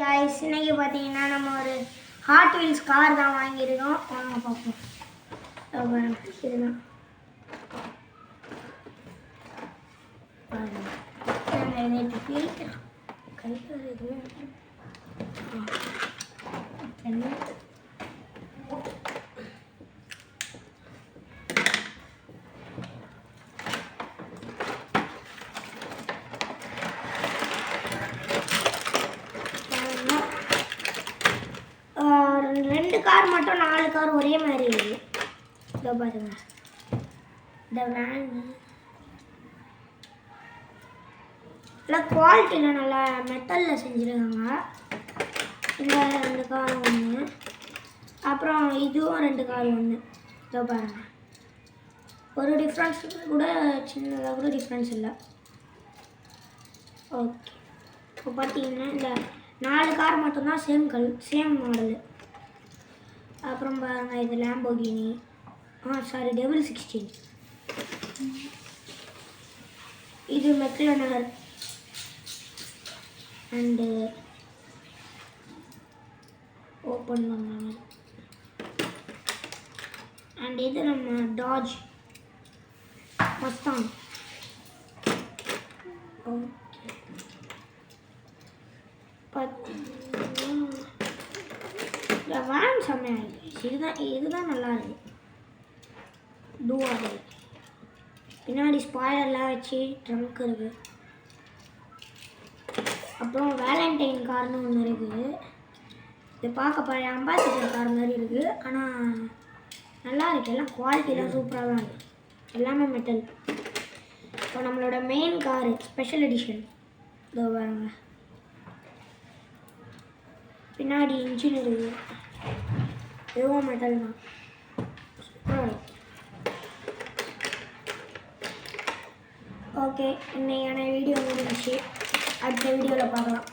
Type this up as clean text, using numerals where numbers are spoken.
Guys இன்னைக்கு பாத்தீங்கன்னா நம்ம ஒரு ஹாட் வீல்ஸ் கார் தான் வாங்கி இருக்கோம். வாங்க பாப்போம். இதுதான் பாருங்க. நான் இதை பிரிக்கிறேன். கையில இது என்ன ரெண்டு கார் மட்டும் 4 கார் ஒரே மாதிரி இருக்கு. இதோ பாருங்க. இந்த வேன் நல்லா குவாலிட்டியில் நல்லா மெட்டலில் செஞ்சுருக்காங்க. இந்த 2 கார் ஒன்று, அப்புறம் இதுவும் 2 கார் ஒன்று. இதோ பாருங்க. ஒரு டிஃப்ரென்ஸ் கூட சின்னதாக கூட டிஃப்ரென்ஸ் இல்லை. ஓகே, இப்போ பார்த்தீங்கன்னா இந்த 4 கார் மட்டும்தான் சேம் மாடலு. அப்புறம் பாருங்க, இது லேம்போகினி, சாரி டெவில் 16, இது மெக்லனர் அண்டு ஓப்பன் பண்ணாங்க. அண்ட் இது நம்ம டாஜ் மஸ்டாங். ஓகே, இந்த வேன் செம்மையாக இருக்குது. இதுதான் நல்லா இருக்கு. டூவாக இருக்குது. பின்னாடி ஸ்பாய்லர்லாம் வச்சு ட்ரங்க் இருக்குது. அப்புறம் வேலண்டைன் கார்னு ஒன்று இருக்குது. இது பார்க்க பழைய அம்பாசிடர் கார் மாதிரி இருக்குது. ஆனால் நல்லா இருக்குது. எல்லாம் குவாலிட்டிலாம் சூப்பராக தான் இருக்குது. எல்லாமே மெட்டல். இப்போ நம்மளோட மெயின் காரு ஸ்பெஷல் எடிஷன் இதோ பாருங்க. பின்னாடி இன்ஜின் இருக்குது. இதுவும் மெட்டல் தான். ஓகே, இன்னைக்கான வீடியோ முடிஞ்சிச்சு. அடுத்த வீடியோவில் பார்க்கலாம்.